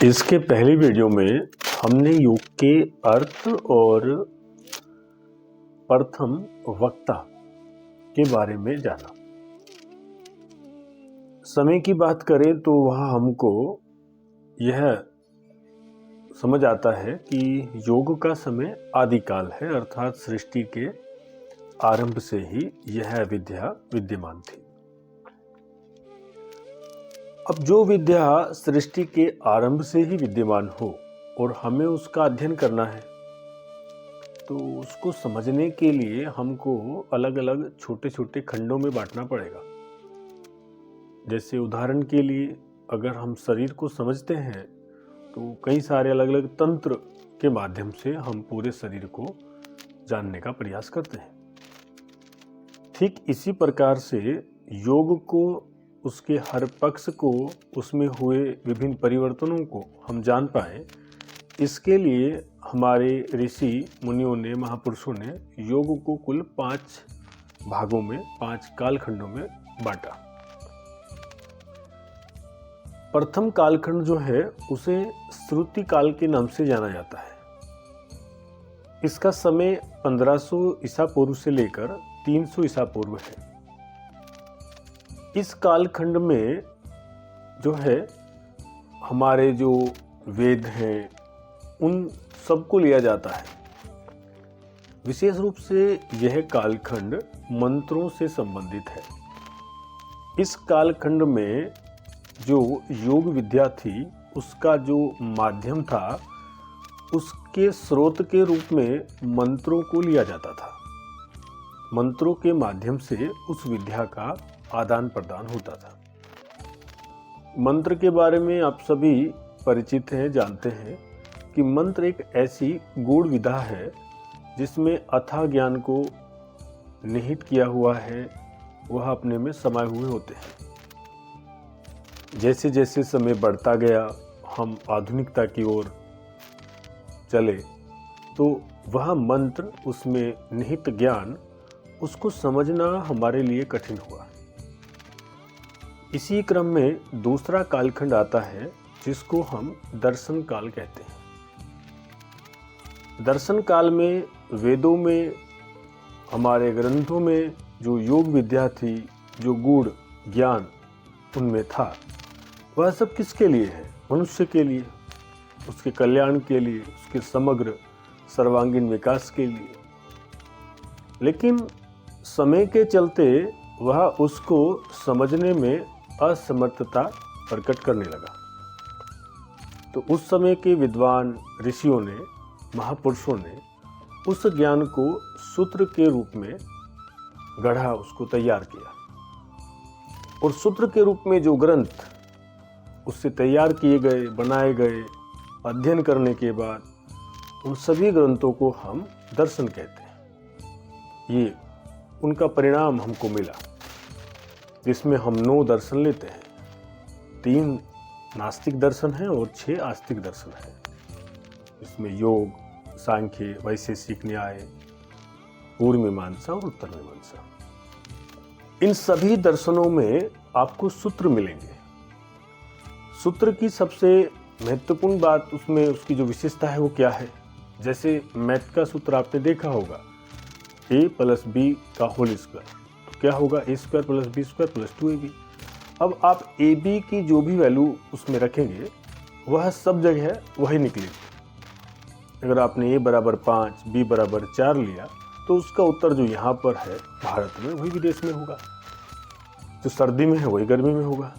इसके पहली वीडियो में हमने योग के अर्थ और प्रथम वक्ता के बारे में जाना। समय की बात करें तो वहाँ हमको यह समझ आता है कि योग का समय आदिकाल है, अर्थात सृष्टि के आरंभ से ही यह विद्या विद्यमान थी। अब जो विद्या सृष्टि के आरंभ से ही विद्यमान हो और हमें उसका अध्ययन करना है, तो उसको समझने के लिए हमको अलग अलग छोटे छोटे खंडों में बांटना पड़ेगा। जैसे उदाहरण के लिए अगर हम शरीर को समझते हैं तो कई सारे अलग अलग तंत्र के माध्यम से हम पूरे शरीर को जानने का प्रयास करते हैं। ठीक इसी प्रकार से योग को, उसके हर पक्ष को, उसमें हुए विभिन्न परिवर्तनों को हम जान पाए, इसके लिए हमारे ऋषि मुनियों ने, महापुरुषों ने योग को कुल 5 भागों में, 5 कालखंडों में बांटा। प्रथम कालखंड जो है उसे श्रुति काल के नाम से जाना जाता है। इसका समय 1500 ईसा पूर्व से लेकर 300 ईसा पूर्व है। इस कालखंड में जो है हमारे जो वेद हैं उन सबको लिया जाता है। विशेष रूप से यह कालखंड मंत्रों से संबंधित है। इस कालखंड में जो योग विद्या थी उसका जो माध्यम था, उसके स्रोत के रूप में मंत्रों को लिया जाता था। मंत्रों के माध्यम से उस विद्या का आदान प्रदान होता था। मंत्र के बारे में आप सभी परिचित हैं, जानते हैं कि मंत्र एक ऐसी गूढ़ विधा है जिसमें अथाह ज्ञान को निहित किया हुआ है, वह अपने में समाये हुए होते हैं। जैसे जैसे समय बढ़ता गया, हम आधुनिकता की ओर चले, तो वह मंत्र, उसमें निहित ज्ञान, उसको समझना हमारे लिए कठिन हुआ। इसी क्रम में दूसरा कालखंड आता है जिसको हम दर्शन काल कहते हैं। दर्शन काल में वेदों में, हमारे ग्रंथों में जो योग विद्या थी, जो गूढ़ ज्ञान उनमें था, वह सब किसके लिए है? मनुष्य के लिए, उसके कल्याण के लिए, उसके समग्र सर्वांगीण विकास के लिए। लेकिन समय के चलते वह उसको समझने में असमर्थता प्रकट करने लगा। तो उस समय के विद्वान ऋषियों ने, महापुरुषों ने उस ज्ञान को सूत्र के रूप में गढ़ा, उसको तैयार किया। और सूत्र के रूप में जो ग्रंथ उससे तैयार किए गए, बनाए गए, अध्ययन करने के बाद उन सभी ग्रंथों को हम दर्शन कहते हैं। ये उनका परिणाम हमको मिला, जिसमें हम 9 दर्शन लेते हैं। 3 नास्तिक दर्शन हैं और 6 आस्तिक दर्शन हैं। इसमें योग, सांख्य, वैशेषिक न्याय, पूर्व मीमांसा और उत्तर मीमांसा, इन सभी दर्शनों में आपको सूत्र मिलेंगे। सूत्र की सबसे महत्वपूर्ण बात, उसमें उसकी जो विशेषता है वो क्या है? जैसे मैथ का सूत्र आपने देखा होगा, a + b का होल स्क्वायर, तो क्या होगा? a² + b² + 2ab। अब आप ए बी की जो भी वैल्यू उसमें रखेंगे, वह सब जगह वही निकलेगी। अगर आपने a = 5, b = 4 लिया, तो उसका उत्तर जो यहाँ पर है भारत में, वही विदेश में होगा। जो सर्दी में है वही गर्मी में होगा।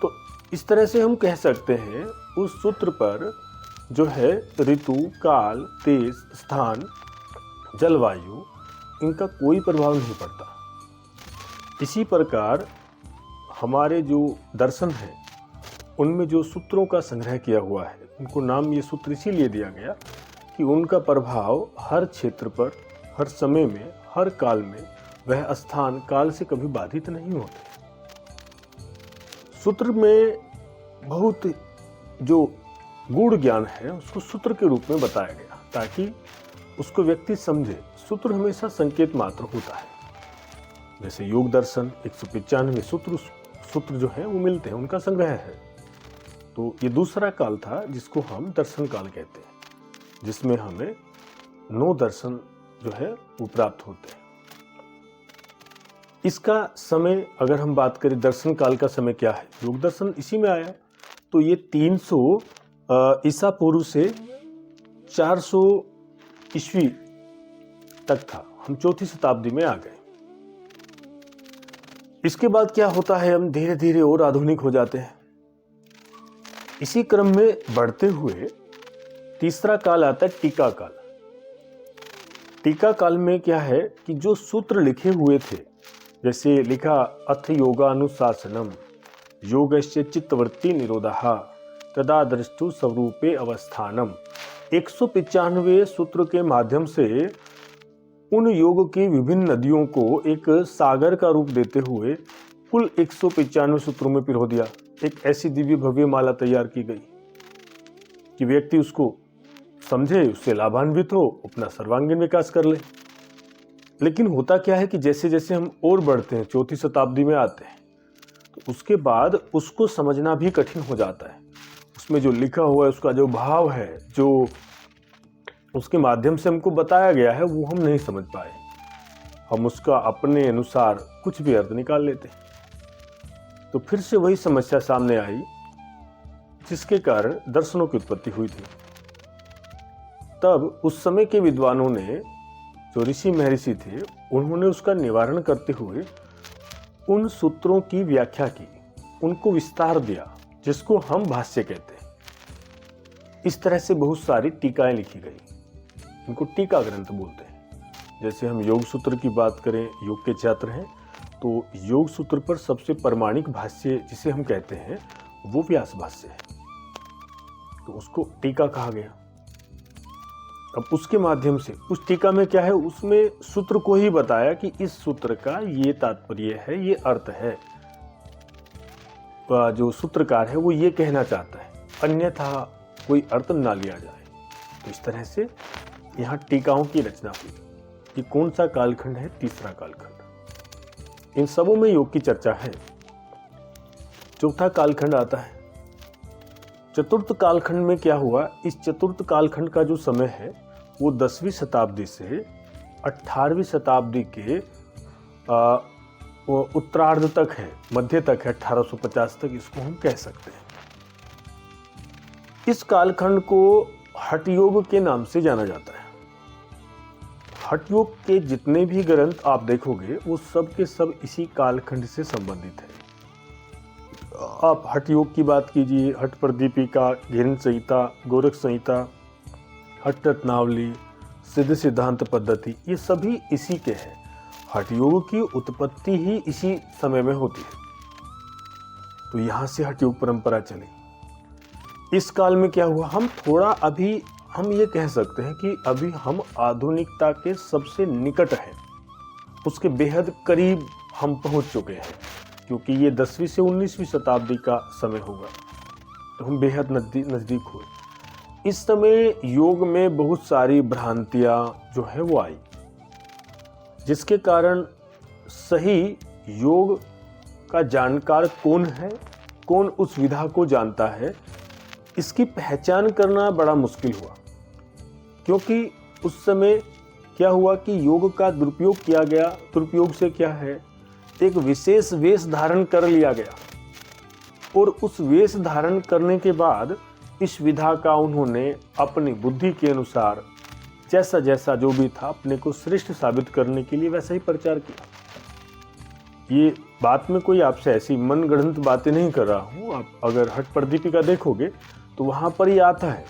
तो इस तरह से हम कह सकते हैं उस सूत्र पर जो है ऋतु, काल, देश, स्थान, जलवायु, इनका कोई प्रभाव नहीं पड़ता। इसी प्रकार हमारे जो दर्शन हैं उनमें जो सूत्रों का संग्रह किया हुआ है, उनको नाम ये सूत्र इसीलिए दिया गया कि उनका प्रभाव हर क्षेत्र पर, हर समय में, हर काल में, वह स्थान काल से कभी बाधित नहीं होते। सूत्र में बहुत जो गूढ़ ज्ञान है उसको सूत्र के रूप में बताया गया ताकि उसको व्यक्ति समझे। सूत्र हमेशा संकेत मात्र होता है। जैसे योग दर्शन 195 सूत्र जो है वो मिलते हैं, उनका संग्रह है। तो ये दूसरा काल था जिसको हम दर्शन काल कहते हैं, जिसमें हमें 9 दर्शन जो है वो प्राप्त होते हैं। इसका समय अगर हम बात करें, दर्शन काल का समय क्या है, योग दर्शन इसी में आया। तो ये 300 ईसा पूर्व से 400 ईस्वी तक था। हम 4वीं शताब्दी में आ गए। इसके बाद क्या होता है, हम धीरे धीरे और आधुनिक हो जाते हैं। इसी क्रम में बढ़ते हुए तीसरा काल आता है टीका काल। टीका काल में क्या है कि जो सूत्र लिखे हुए थे, जैसे लिखा अथ योगानुशासनम योगस्य चित्तवृत्ति निरोधः तदा दृष्टु स्वरूपे अवस्थानम, 195 सूत्र के माध्यम से उन योग की विभिन्न नदियों को एक सागर का रूप देते हुए कुल 195 सूत्रों में पिरो दिया। एक ऐसी दिव्य भव्य माला तैयार की गई कि व्यक्ति उसको समझे, उससे लाभान्वित हो, अपना सर्वांगीण विकास कर ले। लेकिन होता क्या है कि जैसे जैसे हम और बढ़ते हैं, 4वीं शताब्दी में आते हैं, तो उसके बाद उसको समझना भी कठिन हो जाता है। उसमें जो लिखा हुआ है, उसका जो भाव है, जो उसके माध्यम से हमको बताया गया है, वो हम नहीं समझ पाए। हम उसका अपने अनुसार कुछ भी अर्थ निकाल लेते हैं। तो फिर से वही समस्या सामने आई जिसके कारण दर्शनों की उत्पत्ति हुई थी। तब उस समय के विद्वानों ने, जो ऋषि महर्षि थे, उन्होंने उसका निवारण करते हुए उन सूत्रों की व्याख्या की, उनको विस्तार दिया, जिसको हम भाष्य कहते हैं। इस तरह से बहुत सारी टीकाएं लिखी गई, इनको टीका ग्रंथ बोलते हैं। जैसे हम योग सूत्र की बात करें, योग के छात्र हैं, तो योग सूत्र पर सबसे प्रमाणिक भाष्य जिसे हम कहते हैं वो व्यास भाष्य है, तो उसको टीका कहा गया। अब उसके माध्यम से उस टीका में क्या है, उसमें सूत्र को ही बताया कि इस सूत्र का ये तात्पर्य है, ये अर्थ है, जो सूत्रकार है वो ये कहना चाहता है, अन्यथा कोई अर्थ ना लिया जाए। तो इस तरह से यहाँ टीकाओं की रचना हुई। ये कौन सा कालखंड है? तीसरा कालखंड। इन सबों में योग की चर्चा है। चौथा कालखंड आता है चतुर्थ कालखंड में। क्या हुआ, इस चतुर्थ कालखंड का जो समय है वो 10वीं शताब्दी से 18वीं शताब्दी के उत्तरार्ध तक है, मध्य तक है, 1850 तक इसको हम कह सकते हैं। इस कालखंड को हठ योग के नाम से जाना जाता है। हठ योग के जितने भी ग्रंथ आप देखोगे वो सब के सब इसी कालखंड से संबंधित है। आप हठ योग की बात कीजिए, हठ प्रदीपिका, घिरन संहिता, गोरख संहिता, हठ रत्नावली, सिद्ध सिद्धांत पद्धति, ये सभी इसी के हैं। हठ योग की उत्पत्ति ही इसी समय में होती है। तो यहाँ से हठ योग परंपरा चली। इस काल में क्या हुआ, हम ये कह सकते हैं कि अभी हम आधुनिकता के सबसे निकट हैं, उसके बेहद करीब हम पहुंच चुके हैं, क्योंकि ये 10वीं से 19वीं शताब्दी का समय होगा, तो हम बेहद नज़दीक हुए। इस समय योग में बहुत सारी भ्रांतियां जो है वो आई, जिसके कारण सही योग का जानकार कौन है, कौन उस विधा को जानता है, इसकी पहचान करना बड़ा मुश्किल हुआ। क्योंकि उस समय क्या हुआ कि योग का दुरुपयोग किया गया। दुरुपयोग से क्या है, एक विशेष वेश धारण कर लिया गया, और उस वेश धारण करने के बाद इस विधा का उन्होंने अपनी बुद्धि के अनुसार जैसा जैसा जो भी था अपने को श्रेष्ठ साबित करने के लिए वैसा ही प्रचार किया। ये बात में कोई आपसे ऐसी मनगढ़ंत बातें नहीं कर रहा हूँ। आप अगर हठ प्रदीपिका देखोगे तो वहाँ पर ही आता है,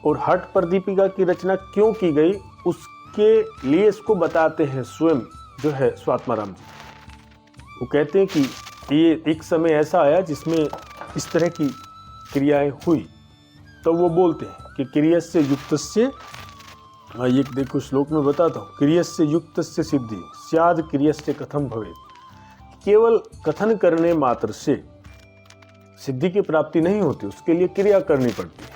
और हठ प्रदीपिका की रचना क्यों की गई उसके लिए इसको बताते हैं स्वयं जो है स्वात्माराम जी। वो कहते हैं कि ये एक समय ऐसा आया जिसमें इस तरह की क्रियाएं हुई, तो वो बोलते हैं कि क्रियस्य युक्तस्य, ये देखो श्लोक में बताता हूँ, क्रियस्य युक्तस्य सिद्धि स्याद क्रियस्य कथम भवेत्। केवल कथन करने मात्र से सिद्धि की प्राप्ति नहीं होती, उसके लिए क्रिया करनी पड़ती है।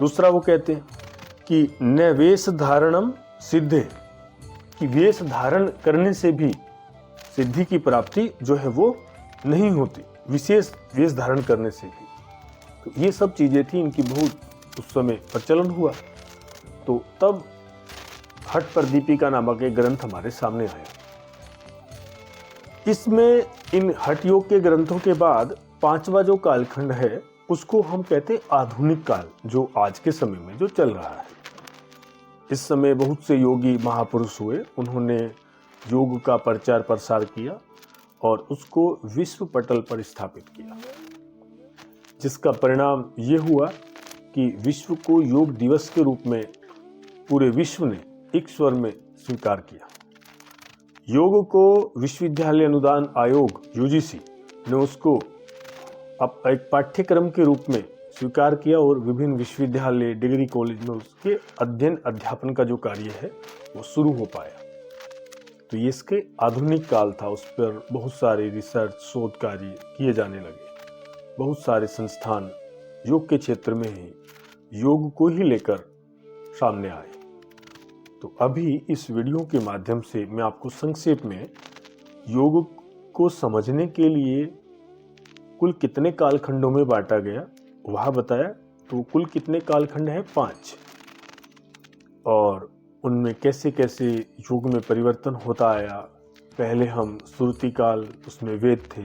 दूसरा वो कहते हैं कि न वेश धारणम सिद्धे, कि वेश धारण करने से भी सिद्धि की प्राप्ति जो है वो नहीं होती, विशेष वेश धारण करने से भी। तो ये सब चीज़ें थी, इनकी बहुत उस समय प्रचलन हुआ। तो तब हठ पर दीपिका नामक एक ग्रंथ हमारे सामने आया। इसमें इन हठ योग के ग्रंथों के बाद पांचवा जो कालखंड है उसको हम कहते हैं आधुनिक काल, जो आज के समय में जो चल रहा है। इस समय बहुत से योगी महापुरुष हुए, उन्होंने योग का प्रचार प्रसार किया और उसको विश्व पटल पर स्थापित किया, जिसका परिणाम ये हुआ कि विश्व को योग दिवस के रूप में पूरे विश्व ने एक स्वर में स्वीकार किया। योग को विश्वविद्यालय अनुदान आयोग यूजीसी ने उसको अब एक पाठ्यक्रम के रूप में स्वीकार किया और विभिन्न विश्वविद्यालय, डिग्री कॉलेज में उसके अध्ययन अध्यापन का जो कार्य है वो शुरू हो पाया। तो ये इसके आधुनिक काल था, उस पर बहुत सारे रिसर्च शोध कार्य किए जाने लगे। बहुत सारे संस्थान योग के क्षेत्र में ही योग को ही लेकर सामने आए। तो अभी इस वीडियो के माध्यम से मैं आपको संक्षेप में योग को समझने के लिए कुल कितने कालखंडों में बांटा गया वह बताया। तो कुल कितने कालखंड हैं? 5। और उनमें कैसे कैसे योग में परिवर्तन होता आया। पहले हम श्रुति काल, उसमें वेद थे।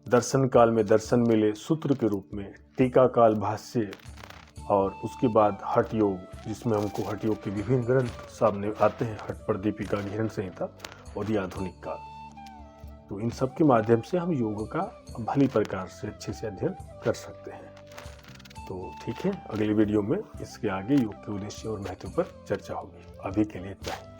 दर्शन काल में दर्शन मिले सूत्र के रूप में, टीका काल भाष्य, और उसके बाद हठ योग, जिसमें हमको हठ योग के विभिन्न ग्रंथ सामने आते हैं, हठ पर दीपिका, घिरण संहिता, और ये आधुनिक काल। तो इन सब के माध्यम से हम योग का भली प्रकार से अच्छे से अध्ययन कर सकते हैं। तो ठीक है, अगली वीडियो में इसके आगे योग के उद्देश्य और महत्व पर चर्चा होगी। अभी के लिए इतना ही।